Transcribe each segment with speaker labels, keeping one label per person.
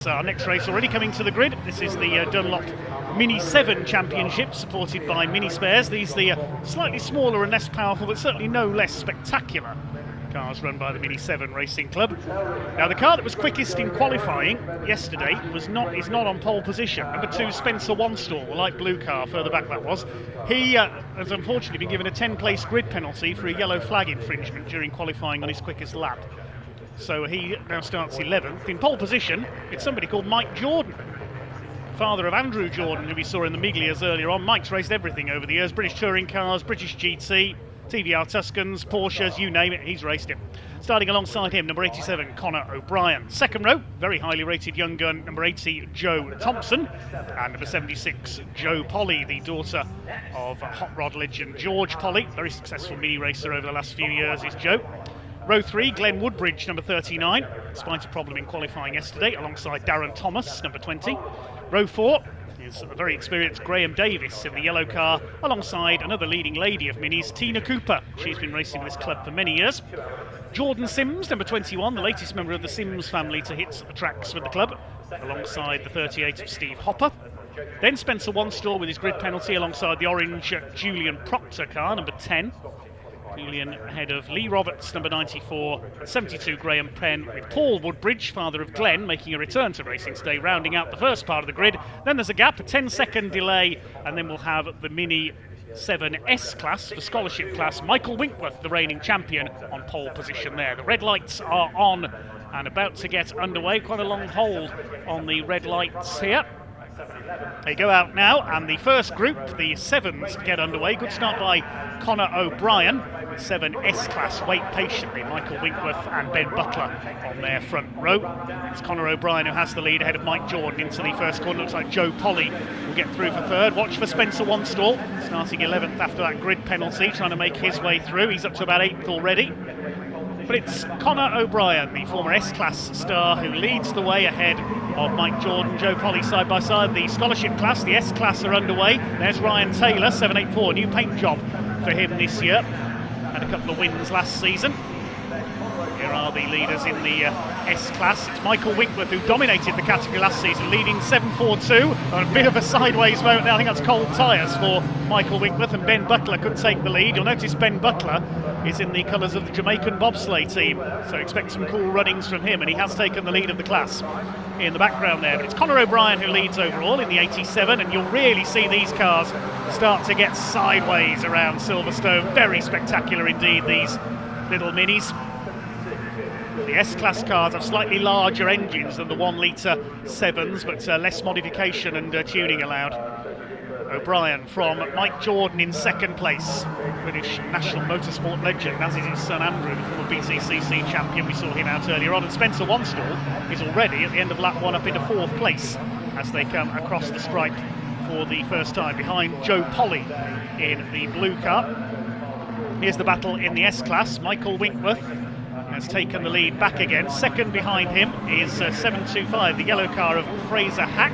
Speaker 1: So our next race already coming to the grid. This is the Dunlop Mini 7 Championship, supported by Mini Spares. These are the slightly smaller and less powerful, but certainly no less spectacular cars run by the Mini 7 Racing Club. Now, the car that was quickest in qualifying yesterday is not on pole position. Number 2, Spencer Wanstall, the light blue car, further back that was. He has unfortunately been given a 10-place grid penalty for a yellow flag infringement during qualifying on his quickest lap. So he now starts 11th. In pole position, it's somebody called Mike Jordan, father of Andrew Jordan, who we saw in the Miglias earlier on. Mike's raced everything over the years: British touring cars, British GT, TVR Tuscans, Porsches, you name it, he's raced it. Starting alongside him, number 87, Connor O'Brien. Second row, very highly rated young gun, number 80, Joe Thompson. And number 76, Joe Polly, the daughter of hot rod legend George Polly. Very successful mini racer over the last few years is Joe. Row 3, Glenn Woodbridge, number 39, despite a problem in qualifying yesterday, alongside Darren Thomas, number 20. Row 4 is a very experienced Graham Davis in the yellow car, alongside another leading lady of minis, Tina Cooper. She's been racing this club for many years. Jordan Sims, number 21, the latest member of the Sims family to hit the tracks with the club, alongside the 38 of Steve Hopper. Then Spencer Wanstall with his grid penalty, alongside the orange Julian Proctor car, number 10. Julian ahead of Lee Roberts, number 94, and 72 Graham Penn, with Paul Woodbridge, father of Glenn, making a return to racing today, rounding out the first part of the grid. Then there's a gap, a 10-second delay, and then we'll have the Mini 7 S-Class, the scholarship class. Michael Winkworth, the reigning champion, on pole position there. The red lights are on and about to get underway. Quite a long hold on the red lights here. They go out now, and the first group, the 7s, get underway. Good start by Connor O'Brien. 7 S-Class wait patiently. Michael Winkworth and Ben Butler on their front row. It's Connor O'Brien who has the lead ahead of Mike Jordan into the first corner. Looks like Joe Polly will get through for third. Watch for Spencer Wanstall, starting 11th after that grid penalty, trying to make his way through. He's up to about 8th already. But it's Connor O'Brien, the former S-Class star, who leads the way ahead of Mike Jordan, Joe Polly side by side. The scholarship class, the S-Class, are underway. There's Ryan Taylor, 784, new paint job for him this year. Had a couple of wins last season. Here are the leaders in the S-Class. It's Michael Winkworth, who dominated the category last season, leading 742. A bit of a sideways moment there. I think that's cold tyres for Michael Winkworth, and Ben Butler could take the lead. You'll notice Ben Butler is in the colours of the Jamaican bobsleigh team, so expect some cool runnings from him, and he has taken the lead of the class in the background there. But it's Connor O'Brien who leads overall in the 87, and you'll really see these cars start to get sideways around Silverstone. Very spectacular indeed, these little minis. The S-Class cars have slightly larger engines than the 1-litre 7s, but less modification and tuning allowed. O'Brien from Mike Jordan in second place, British national motorsport legend, as is his son Andrew, the former BTCC champion. We saw him out earlier on, and Spencer Wanstall is already at the end of lap 1 up into 4th place as they come across the stripe for the first time, behind Joe Polly in the blue car. Here's the battle in the S-Class. Michael Winkworth has taken the lead back again. Second behind him is 725, the yellow car of Fraser Hack.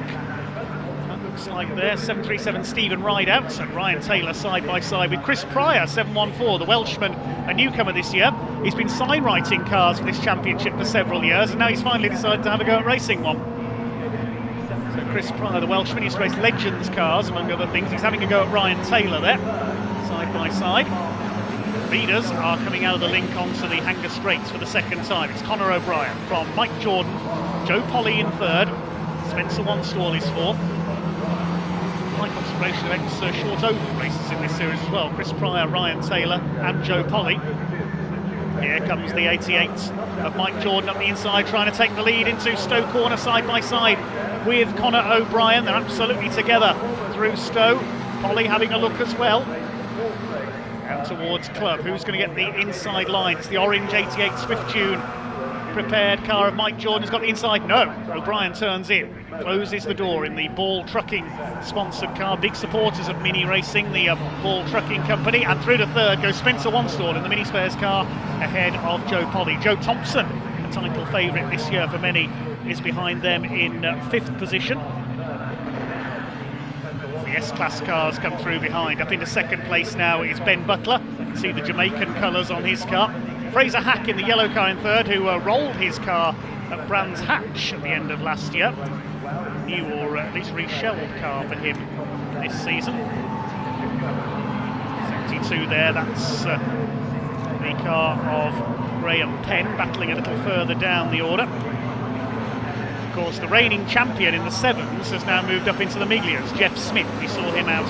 Speaker 1: That looks like there, 737 Stephen Rideout, and Ryan Taylor side by side with Chris Pryor, 714, the Welshman, a newcomer this year. He's been sign writing cars for this championship for several years, and now he's finally decided to have a go at racing one. So Chris Pryor, the Welshman, used to race Legends cars, among other things. He's having a go at Ryan Taylor there, side by side. Leaders are coming out of the link onto the Hanger Straights for the second time. It's Connor O'Brien from Mike Jordan, Joe Polly in third, Spencer Wanstall is fourth. High concentration of ex-short oval races in this series as well. Chris Pryor, Ryan Taylor and Joe Polly. Here comes the 88 of Mike Jordan up the inside, trying to take the lead into Stowe Corner side by side with Connor O'Brien. They're absolutely together through Stowe. Polly having a look as well. Out towards Club, who's going to get the inside line? It's the orange 88 Swift Tune prepared car of Mike Jordan. Has got the inside. No, O'Brien turns in, closes the door in the Ball Trucking sponsored car. Big supporters of Mini Racing, the Ball Trucking company. And through to third goes Spencer Wanstall in the Mini Spares car ahead of Joe Polly. Joe Thompson, a title favourite this year for many, is behind them in 5th position. The S-Class cars come through behind. Up into second place now is Ben Butler. You can see the Jamaican colours on his car. Fraser Hack in the yellow car in third, who rolled his car at Brands Hatch at the end of last year. New or at least reshelled car for him this season. 72 there, that's the car of Graham Penn, battling a little further down the order. Of course, the reigning champion in the sevens has now moved up into the Miglias, Jeff Smith. We saw him out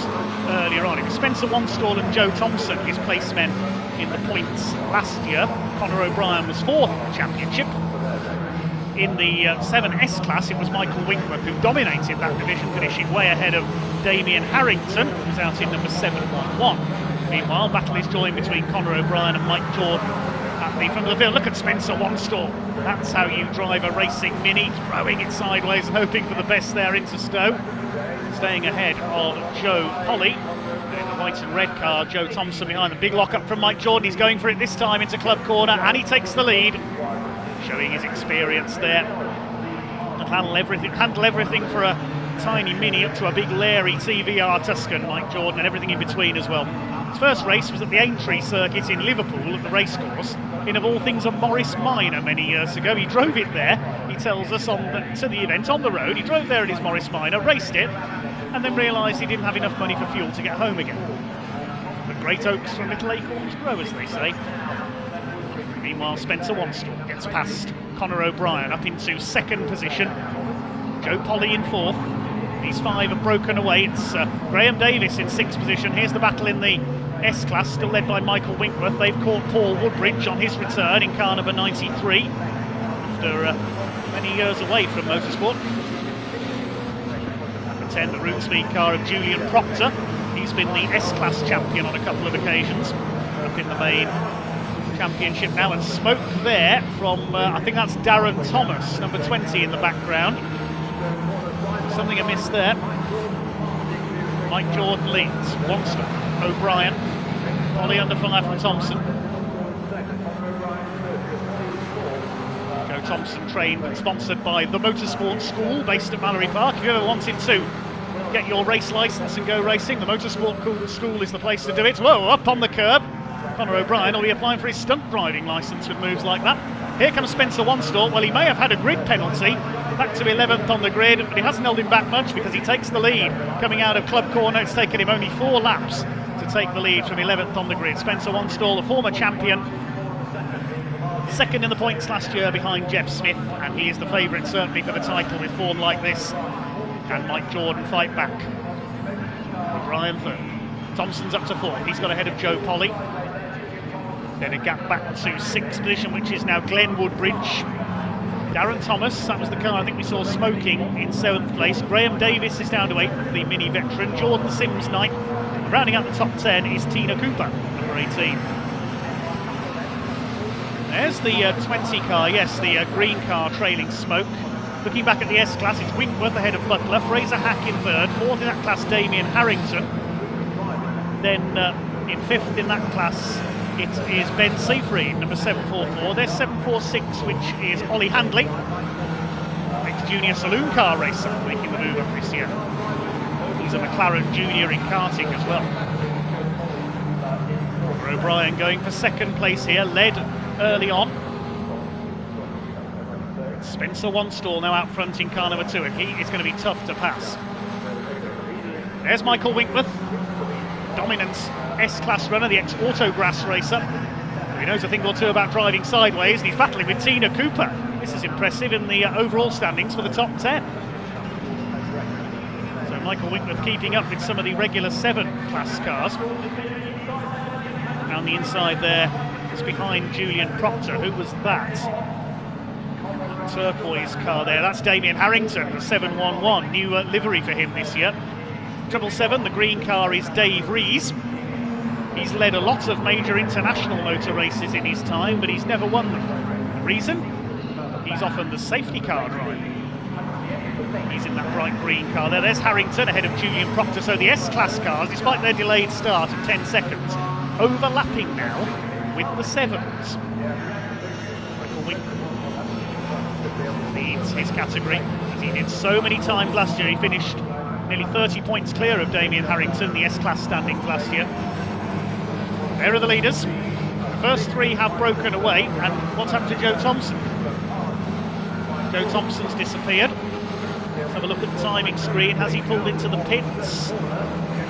Speaker 1: earlier on. It was Spencer Wanstall and Joe Thompson, his placemen in the points last year. Conor O'Brien was fourth in the championship. In the 7S class, it was Michael Winkworth who dominated that division, finishing way ahead of Damien Harrington, who was out in number 711. Meanwhile, battle is joined between Conor O'Brien and Mike Jordan at the front of the field. Look at Spencer Wanstall. That's how you drive a racing Mini, throwing it sideways and hoping for the best there into Stowe. Staying ahead of Joe Polly. In the white and red car, Joe Thompson behind the big lock-up from Mike Jordan. He's going for it this time into club corner, and he takes the lead, showing his experience there. And handle everything for a tiny Mini up to a big Larry TVR Tuscan, Mike Jordan, and everything in between as well. His first race was at the Aintree circuit in Liverpool at the racecourse, in of all things a Morris Minor many years ago. He drove it there, he tells us, to the event on the road. He drove there in his Morris Minor, raced it, and then realised he didn't have enough money for fuel to get home again. But great oaks from little acorns grow, as they say. Meanwhile, Spencer Wanstall gets past Conor O'Brien up into second position. Joe Polly in fourth. These five have broken away. It's Graham Davis in sixth position. Here's the battle in the S-Class, still led by Michael Winkworth. They've caught Paul Woodbridge on his return in car number 93 after many years away from motorsport. Number 10, the route speed car of Julian Proctor. He's been the S-Class champion on a couple of occasions up in the main championship now, and smoke there from I think that's Darren Thomas, number 20 in the background. Something amiss there. Mike Jordan leads. Wanstall, O'Brien, Polly under fire from Thompson. Joe Thompson, trained and sponsored by the Motorsport School based at Mallory Park. If you ever wanted to get your race licence and go racing, the Motorsport School is the place to do it. Whoa, up on the curb. Conor O'Brien will be applying for his stunt driving licence with moves like that. Here comes Spencer Wanstall. Well, he may have had a grid penalty, back to 11th on the grid, but he hasn't held him back much because he takes the lead coming out of club corner. It's taken him only 4 laps to take the lead from 11th on the grid. Spencer Wanstall, the former champion, second in the points last year behind Jeff Smith, and he is the favourite certainly for the title with form like this. Can Mike Jordan fight back? O'Brien third. Thompson's up to fourth. He's got ahead of Joe Polly. Then a gap back to sixth position, which is now Glenn Woodbridge. Darren Thomas, that was the car I think we saw smoking in 7th place. Graham Davis is down to 8th, the Mini veteran. Jordan Sims 9th. Rounding out the top 10 is Tina Cooper, number 18. There's the 20 car, yes, the green car trailing smoke. Looking back at the S-Class, it's Winkworth ahead of Butler. Fraser Hack in third. Fourth in that class, Damien Harrington. Then in fifth in that class, it is Ben Seyfried, number 744. There's 746, which is Ollie Handley, ex-junior saloon car racer, making the move up this year. He's a McLaren junior in karting as well. O'Brien going for second place here, led early on. Spencer Wanstall now out front in car number 2, and he is going to be tough to pass. There's Michael Winkworth, dominant S-Class runner, the ex-Autograss racer. He knows a thing or two about driving sideways, and he's battling with Tina Cooper. This is impressive in the overall standings for the top 10. So Michael Winkworth keeping up with some of the regular 7-class cars. Down the inside there is behind Julian Proctor. Who was that? Turquoise car there. That's Damien Harrington, the 711. New livery for him this year. 777, the green car is Dave Rees. He's led a lot of major international motor races in his time, but he's never won them. The reason? He's often the safety car driver. He's in that bright green car there. There's Harrington ahead of Julian Proctor. So the S-Class cars, despite their delayed start of 10 seconds, overlapping now with the 7s. Michael Winkworth leads his category, as he did so many times last year. He finished nearly 30 points clear of Damien Harrington, the S-Class standings last year. There are the leaders. The first 3 have broken away, and what's happened to Joe Thompson? Joe Thompson's disappeared. Let's have a look at the timing screen. Has he pulled into the pits?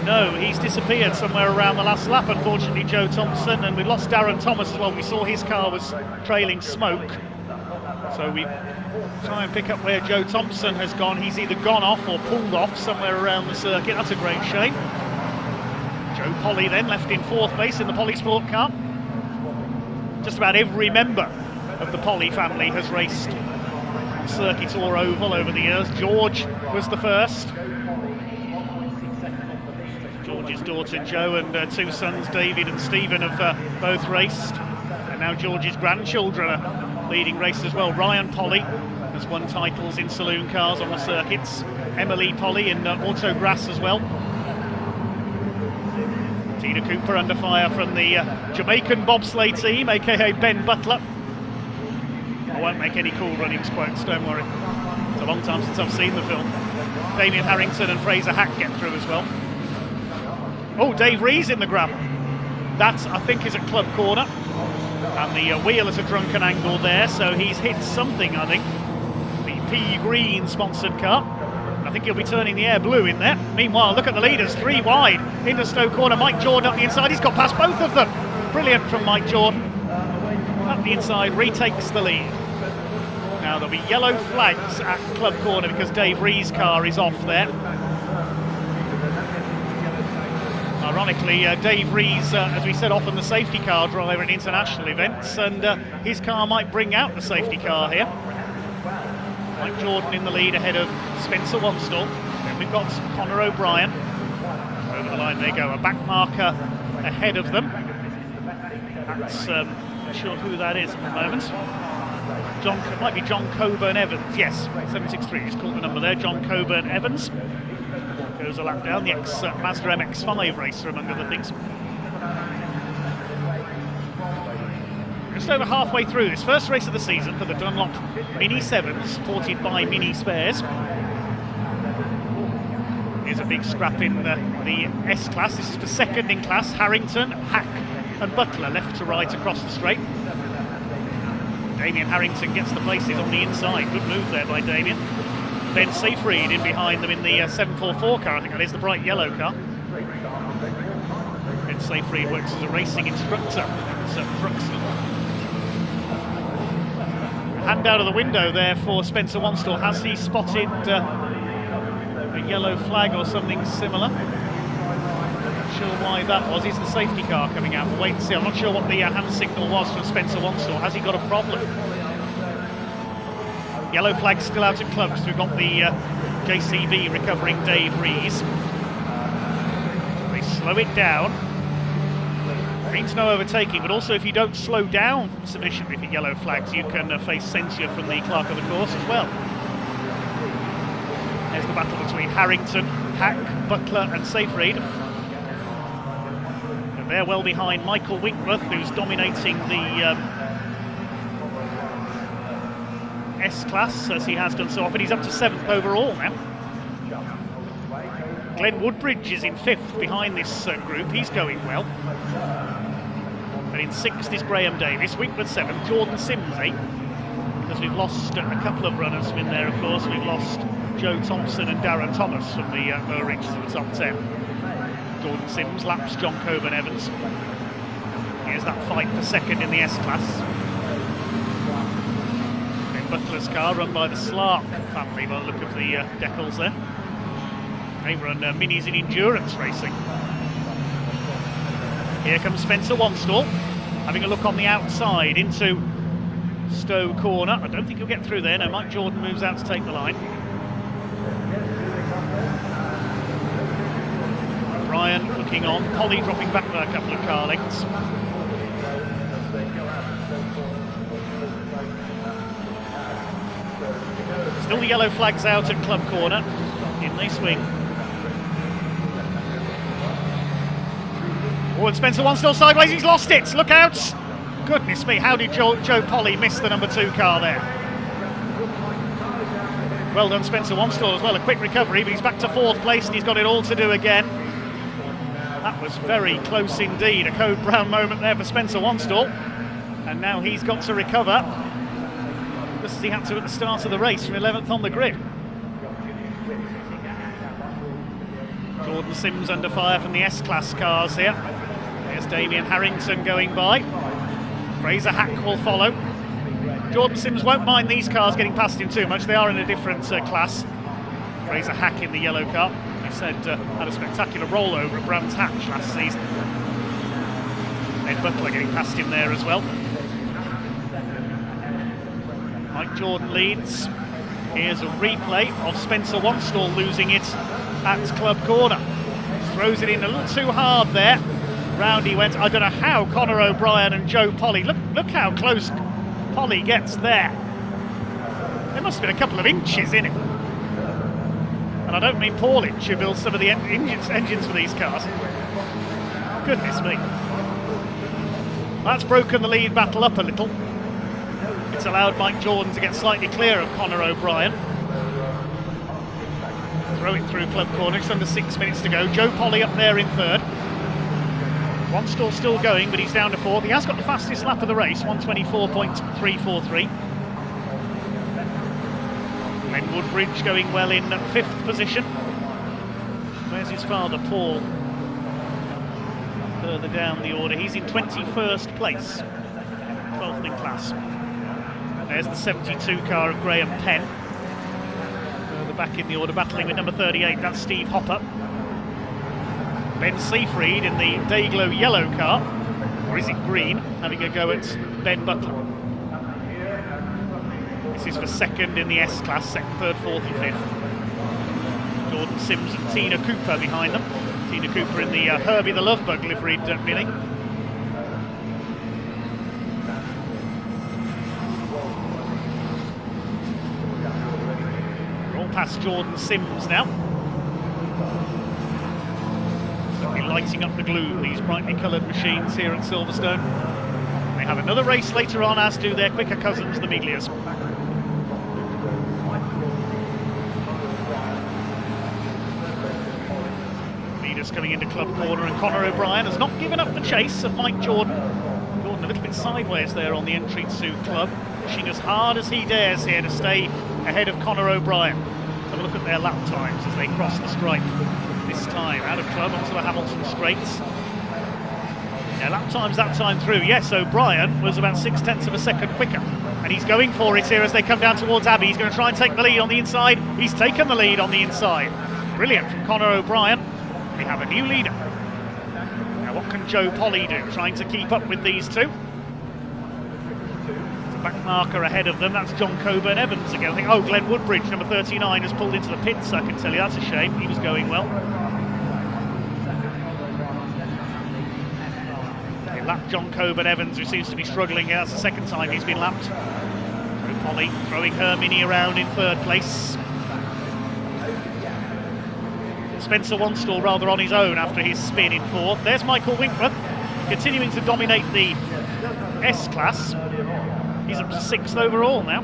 Speaker 1: No, he's disappeared somewhere around the last lap, unfortunately, Joe Thompson, and we've lost Darren Thomas as well. We saw his car was trailing smoke, so we try and pick up where Joe Thompson has gone. He's either gone off or pulled off somewhere around the circuit. That's a great shame. Joe Polly then left in 4th place in the Polly Sport Car. Just about every member of the Polly family has raced circuit or oval over the years. George was the first. George's daughter Jo and 2 sons David and Stephen have both raced, and now George's grandchildren are leading races as well. Ryan Polly has won titles in saloon cars on the circuits. Emily Polly in autograss as well. Tina Cooper under fire from the Jamaican bobsleigh team, aka Ben Butler. I won't make any Cool Runnings quotes, don't worry. It's a long time since I've seen the film. Damien Harrington and Fraser Hack get through as well. Oh, Dave Rees in the gravel. That, I think, is at Club Corner. And the wheel at a drunken angle there, so he's hit something, I think. The pea green sponsored car. I think he'll be turning the air blue in there. Meanwhile, look at the leaders, 3 wide into Stowe Corner. Mike Jordan up the inside, he's got past both of them. Brilliant from Mike Jordan. Up the inside, retakes the lead. Now there'll be yellow flags at Club Corner because Dave Rees' car is off there. Ironically, Dave Rees, as we said, often the safety car driver in international events, and his car might bring out the safety car here. Mike Jordan in the lead ahead of Spencer Wanstall. Then we've got Conor O'Brien. Over the line they go, a back marker ahead of them. That's, not sure who that is at the moment. It might be John Coburn Evans, yes, 763, he's called the number there, John Coburn Evans. Goes a lap down, the ex-Mazda MX-5 racer, among other things. Just over halfway through this first race of the season for the Dunlop Mini 7, supported by Mini Spares. Here's a big scrap in the S-Class. This is for second in class. Harrington, Hack and Butler left to right across the straight. Damien Harrington gets the places on the inside. Good move there by Damien. Ben Seyfried in behind them in the 744 car, I think that is the bright yellow car. Ben Seyfried works as a racing instructor at Thruxton. Hand out of the window there for Spencer Wanstall. Has he spotted a yellow flag or something similar? Not sure why that was. Is the safety car coming out? We'll wait and see. I'm not sure what the hand signal was from Spencer Wanstall. Has he got a problem? Yellow flag still out at clubs. We've got the JCB recovering Dave Rees. They slow it down. Means no overtaking, but also if you don't slow down sufficiently for yellow flags, you can face censure from the clerk of the course as well. There's the battle between Harrington, Hack, Butler and Seyfried. And they're well behind Michael Winkworth, who's dominating the S-Class, as he has done so often. He's up to 7th overall now. Glenn Woodbridge is in 5th behind this group. He's going well. And in 6th is Graham Davis. Winkworth 7th. Jordan Sims 8th. Because we've lost a couple of runners in there, of course. We've lost Joe Thompson and Darren Thomas from the lower reaches of the top 10. Jordan Sims laps John Coburn Evans. Here's that fight for second in the S-Class. Butler's car, run by the Slark family by the look of the decals there. They run minis in endurance racing. Here comes Spencer Wanstall, having a look on the outside into Stowe Corner. I don't think he'll get through there. No, Mike Jordan moves out to take the line. O'Brien looking on, Polly dropping back by a couple of car lengths. Still the yellow flags out at Club Corner. In they swing. Oh, and Spencer Wanstall sideways, he's lost it. Look out! Goodness me, how did Joe Polly miss the number 2 car there? Well done, Spencer Wanstall as well. A quick recovery, but he's back to 4th place and he's got it all to do again. That was very close indeed. A Code Brown moment there for Spencer Wanstall. And now he's got to recover. The as he had to at the start of the race from 11th on the grid. Jordan Sims under fire from the S-Class cars here. There's Damien Harrington going by. Fraser Hack will follow. Jordan Sims won't mind these cars getting past him too much. They are in a different class. Fraser Hack in the yellow car. He said had a spectacular rollover at Brands Hatch last season. Ed Butler getting past him there as well. Mike Jordan leads. Here's a replay of Spencer Wanstall losing it at Club Corner. Throws it in a little too hard there. Round he went. I don't know how Conor O'Brien and Joe Polly. Look how close Polly gets there. There must have been a couple of inches in it. And I don't mean Paul Inch, who builds some of the engines for these cars. Goodness me. That's broken the lead battle up a little. It's allowed Mike Jordan to get slightly clear of Conor O'Brien. Throw it through Club Corner, just under 6 minutes to go. Joe Polly up there in third. Wanstall still going, but he's down to fourth. He has got the fastest lap of the race, 1:24.343. Glenn Woodbridge going well in fifth position. Where's his father, Paul? Further down the order, he's in 21st place, 12th in class. There's the 72 car of Graham Penn. Further back in the order, battling with number 38, that's Steve Hopper. Ben Seafried in the Dayglow yellow car, or is it green, having a go at Ben Butler. This is for second in the S-Class, second, third, fourth and fifth. Jordan Sims and Tina Cooper behind them. Tina Cooper in the Herbie the Lovebug liveried Mini. We're all past Jordan Sims now. Certainly lighting up the gloom, these brightly coloured machines here at Silverstone. They have another race later on, as do their quicker cousins, the Miglias. Coming into Club Corner, and Conor O'Brien has not given up the chase of Mike Jordan. Jordan a little bit sideways there on the entry to Club, pushing as hard as he dares here to stay ahead of Conor O'Brien. Have a look at their lap times as they cross the stripe. This time out of Club onto the Hamilton straights. Yeah, lap times that time through. Yes, O'Brien was about 0.6 of a second quicker, and he's going for it here as they come down towards Abbey. He's going to try and take the lead on the inside. He's taken the lead on the inside. Brilliant from Conor O'Brien. We have a new leader. Now what can Joe Polly do? Trying to keep up with these two. There's a back marker ahead of them. That's John Coburn Evans again. I think, oh, Glenn Woodbridge, number 39, has pulled into the pits. I can tell you that's a shame. He was going well. They lapped John Coburn Evans, who seems to be struggling here. That's the second time he's been lapped. Joe Polly throwing her Mini around in third place. Spencer Wanstall rather on his own after his spin in fourth. There's Michael Winkworth continuing to dominate the S-Class. He's up to sixth overall now.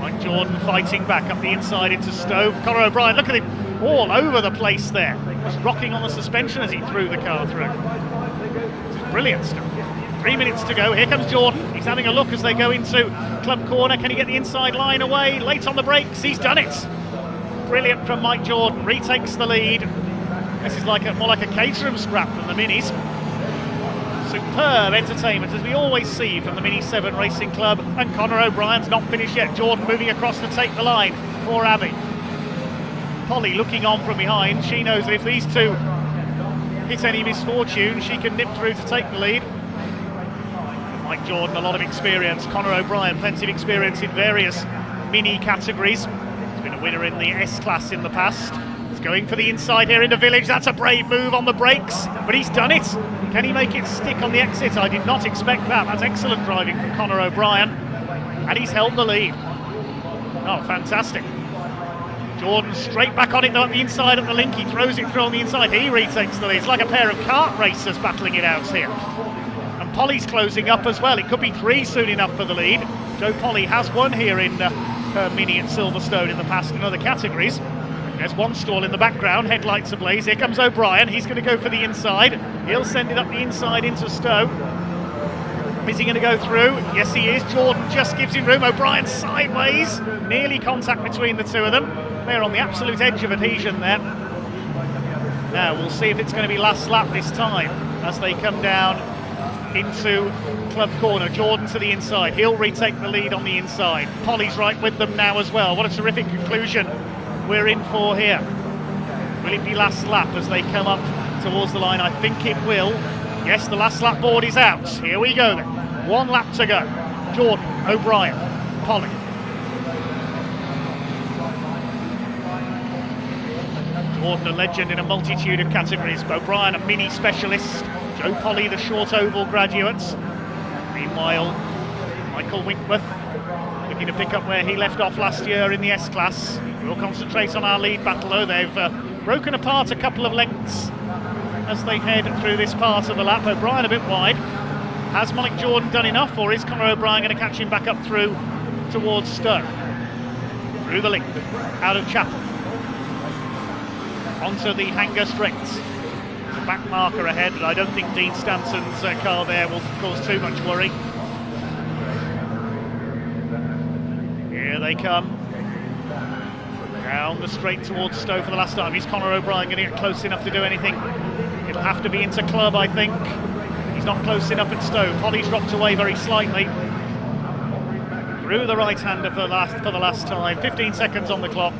Speaker 1: Mike Jordan fighting back up the inside into Stowe. Conor O'Brien, look at him all over the place there. Just rocking on the suspension as he threw the car through. This is brilliant stuff. 3 minutes to go. Here comes Jordan. He's having a look as they go into Club Corner. Can he get the inside line away? Late on the brakes. He's done it. Brilliant from Mike Jordan. Retakes the lead. This is more like a Caterham scrap than the Minis. Superb entertainment, as we always see from the Mini 7 Racing Club. And Conor O'Brien's not finished yet. Jordan moving across to take the line for Abbey. Polly looking on from behind. She knows that if these two hit any misfortune, she can nip through to take the lead. Mike Jordan, a lot of experience. Conor O'Brien, plenty of experience in various Mini categories. He's been a winner in the S-Class in the past. He's going for the inside here into Village. That's a brave move on the brakes, but he's done it. Can he make it stick on the exit? I did not expect that. That's excellent driving from Conor O'Brien, and he's held the lead. Oh, fantastic. Jordan straight back on it though at the inside at the link. He throws it through on the inside. He retakes the lead. It's like a pair of kart racers battling it out here. And Polly's closing up as well. It could be three soon enough for the lead. Joe Polly has won here in her Mini at Silverstone in the past in other categories. There's one stall in the background, headlights ablaze. Here comes O'Brien, he's going to go for the inside. He'll send it up the inside into Stowe. Is he going to go through? Yes, he is. Jordan just gives him room. O'Brien sideways. Nearly contact between the two of them. They're on the absolute edge of adhesion there. Now we'll see if it's going to be last lap this time as they come down into club corner. Jordan to the inside. He'll retake the lead on the inside. Polly's right with them now as well. What a terrific conclusion we're in for here. Will it be last lap as they come up towards the line? I think it will. Yes, the last lap board is out. Here we go then. 1 lap to go. Jordan, O'Brien, Polly. Jordan, a legend in a multitude of categories. O'Brien, a mini specialist. Joe Polly, the short oval graduates. Meanwhile, Michael Winkworth looking to pick up where he left off last year in the S-Class. We'll concentrate on our lead battle though. They've broken apart a couple of lengths as they head through this part of the lap. O'Brien a bit wide. Has Mike Jordan done enough, or is Conor O'Brien going to catch him back up through towards Stowe? Through the link, out of Chapel. Onto the Hanger straights. There's a back marker ahead, but I don't think Dean Stanton's car there will cause too much worry. Here they come. Down the straight towards Stowe for the last time. Is Conor O'Brien going to get close enough to do anything? It'll have to be into club, I think. He's not close enough at Stowe. Polly's dropped away very slightly. Through the right-hander for the last time. 15 seconds on the clock.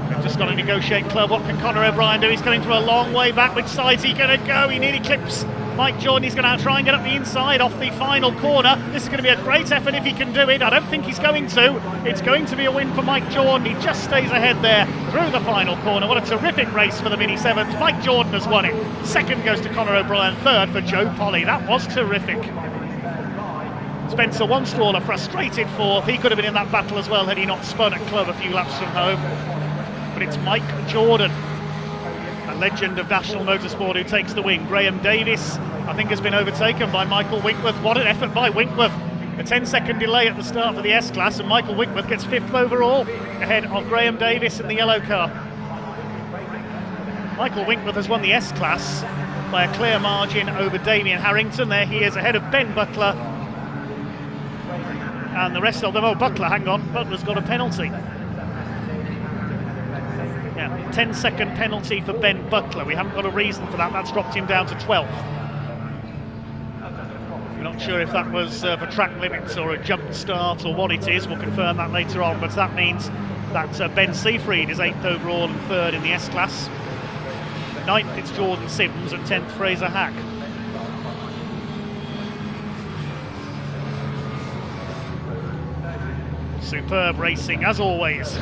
Speaker 1: They've just got to negotiate club. What can Conor O'Brien do? He's coming through a long way back. Which side's he going to go? He nearly clips Mike Jordan. He's going to try and get up the inside off the final corner. This is going to be a great effort if he can do it. I don't think he's going to. It's going to be a win for Mike Jordan. He just stays ahead there through the final corner. What a terrific race for the Mini 7s. Mike Jordan has won it. Second goes to Conor O'Brien. Third for Joe Polly. That was terrific. Spencer Wanstaller frustrated fourth. He could have been in that battle as well had he not spun at club a few laps from home. But it's Mike Jordan, a legend of national motorsport, who takes the win. Graham Davis, I think, has been overtaken by Michael Winkworth. What an effort by Winkworth. A 10-second delay at the start for the S-Class, and Michael Winkworth gets 5th overall, ahead of Graham Davis in the yellow car. Michael Winkworth has won the S-Class by a clear margin over Damien Harrington. There he is, ahead of Ben Butler. And the rest of them, oh, Butler, hang on, Butler's got a penalty. Yeah, 10-second penalty for Ben Butler. We haven't got a reason for that. That's dropped him down to 12th. We're not sure if that was for track limits or a jump start or what it is. We'll confirm that later on. But that means that Ben Seafried is 8th overall and 3rd in the S-Class. 9th, it's Jordan Sims, and 10th, Fraser Hack. Superb racing, as always,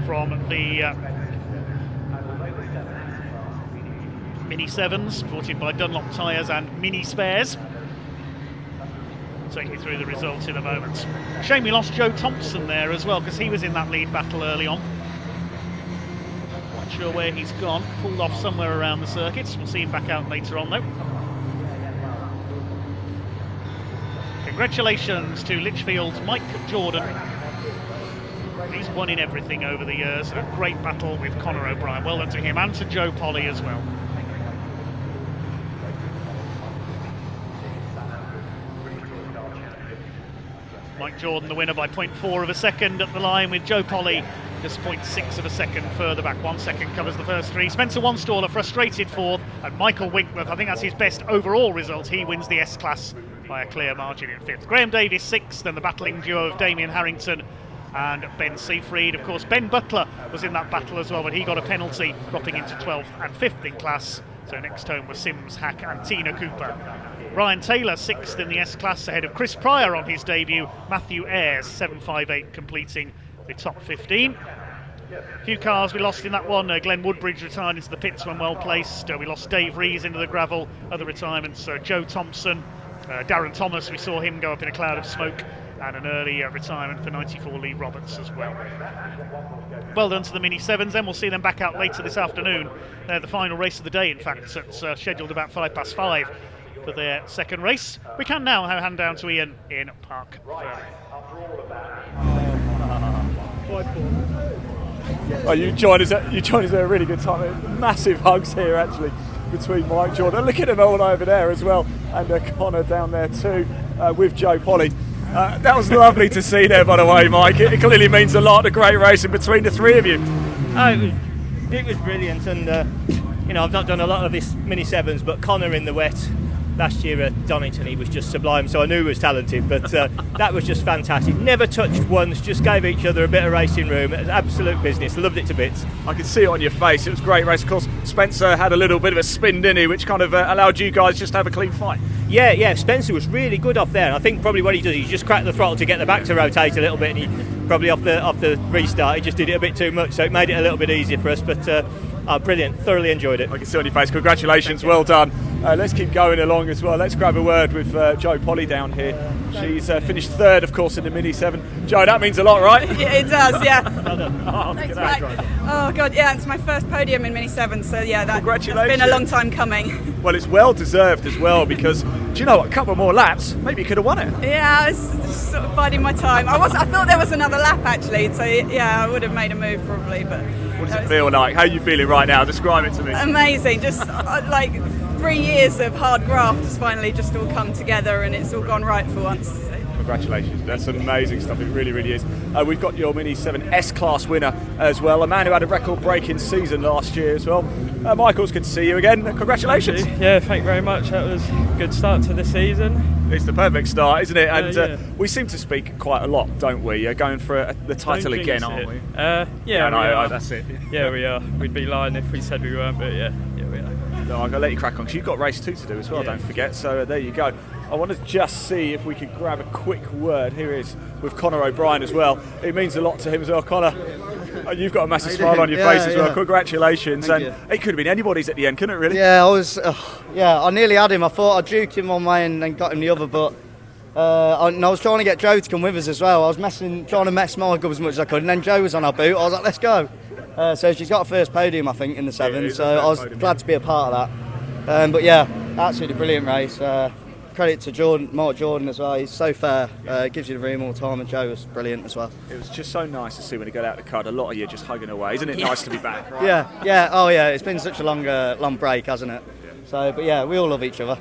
Speaker 1: from the Mini 7s, supported by Dunlop tyres and Mini Spares. I'll take you through the results in a moment. Shame we lost Joe Thompson there as well, because he was in that lead battle early on. Not sure where he's gone, pulled off somewhere around the circuits. We'll see him back out later on though. Congratulations to Lichfield's Mike Jordan. He's won in everything over the years. A great battle with Conor O'Brien. Well done to him, and to Joe Polly as well. Mike Jordan the winner by 0.4 of a second at the line, with Joe Polly just 0.6 of a second further back. 1 second covers the first three. Spencer Wanstaller frustrated fourth, and Michael Winkworth, I think that's his best overall result. He wins the S-Class by a clear margin in 5th. Graham Davis 6th, and the battling duo of Damien Harrington and Ben Seafried. Of course, Ben Butler was in that battle as well, but he got a penalty, dropping into 12th and 5th in class. So next home was Sims, Hack and Tina Cooper. Ryan Taylor 6th in the S-Class, ahead of Chris Pryor on his debut. Matthew Ayres 7.58 completing the top 15. A few cars we lost in that one. Glenn Woodbridge retired into the pits when well placed. We lost Dave Rees into the gravel. Other retirements, Joe Thompson, Darren Thomas, we saw him go up in a cloud of smoke, and an early retirement for 94 Lee Roberts as well. Well done to the Mini 7s then. We'll see them back out later this afternoon. They're the final race of the day, in fact. It's scheduled about 5:05 for their second race. We can now hand down to Ian in Park Ferry.
Speaker 2: Well, you joined us at a really good time. Massive hugs here, actually, between Mike Jordan. Look at him all over there as well, and Connor down there too, with Joe Polly. That was lovely to see there, by the way, Mike. It clearly means a lot, a great race in between the three of you.
Speaker 3: It was brilliant, and I've not done a lot of this Mini 7s, but Connor in the wet last year at Donington, he was just sublime, so I knew he was talented, but that was just fantastic. Never touched once, just gave each other a bit of racing room. It was absolute business, loved it to bits.
Speaker 2: I could see it on your face, it was a great race. Of course, Spencer had a little bit of a spin, didn't he, which kind of allowed you guys just to have a clean fight.
Speaker 3: Yeah, Spencer was really good off there, and I think probably what he does, he just cracked the throttle to get the back to rotate a little bit, and he probably off the restart, he just did it a bit too much, so it made it a little bit easier for us, but brilliant, thoroughly enjoyed it.
Speaker 2: I can see on your face, congratulations, well done. Let's keep going along as well. Let's grab a word with Joe Polly down here. She's finished third, of course, in the Mini 7. Joe, that means a lot, right?
Speaker 4: Yeah, it does, yeah.
Speaker 2: Well done.
Speaker 4: Thanks, Mike. Oh, God, yeah, it's my first podium in Mini 7, so yeah, that's
Speaker 2: Congratulations.
Speaker 4: been a long time coming.
Speaker 2: Well, it's well deserved as well, because, do you know what, a couple more laps, maybe you could have won it.
Speaker 4: Yeah, I was just sort of biding my time. I thought there was another lap, actually, so yeah, I would have made a move probably, but...
Speaker 2: What does it feel like? How are you feeling right now? Describe it to me.
Speaker 4: Amazing, just like 3 years of hard graft has finally just all come together, and it's all gone right for once. So.
Speaker 2: Congratulations, that's amazing stuff, it really, really is. We've got your Mini 7 S-Class winner as well, a man who had a record-breaking season last year as well. Michael, it's good to see you again, congratulations.
Speaker 5: Yeah, thank you very much, that was a good start to the season.
Speaker 2: It's the perfect start, isn't it? And we seem to speak quite a lot, don't we? Going for the title again, aren't we?
Speaker 5: Yeah,
Speaker 2: that's it.
Speaker 5: Yeah, we are. We'd be lying if we said we weren't, but yeah, we are.
Speaker 2: No, I'm going to let you crack on, because you've got race 2 to do as well, don't forget, so there you go. I want to just see if we could grab a quick word. Here he is with Conor O'Brien as well. It means a lot to him as well. Conor, you've got a massive smile on your face as well. Congratulations.
Speaker 6: Thank
Speaker 2: and it could have been anybody's at the end, couldn't it, really?
Speaker 6: Yeah, I nearly had him. I thought I'd juke him one way and then got him the other, but I was trying to get Joe to come with us as well. I was trying to mess Michael as much as I could, and then Joe was on our boot. I was like, let's go. So she's got a first podium, I think, in the 7, so I was glad to be a part of that. But yeah, absolutely brilliant race. Credit to Mark Jordan as well. He's so fair. Gives you the room all the time, and Joe was brilliant as well.
Speaker 2: It was just so nice to see when he got out of the car. A lot of you just hugging away. Isn't it nice to be back? Right?
Speaker 6: Yeah. Oh yeah. It's been such a long break, hasn't it? Yeah. So, but yeah, we all love each other.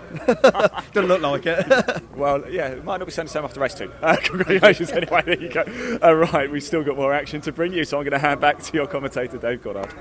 Speaker 6: Doesn't look like it.
Speaker 2: Well, yeah, it might not be saying the same after race 2. Congratulations anyway. There you go. Right, we've still got more action to bring you, so I'm going to hand back to your commentator, Dave Goddard.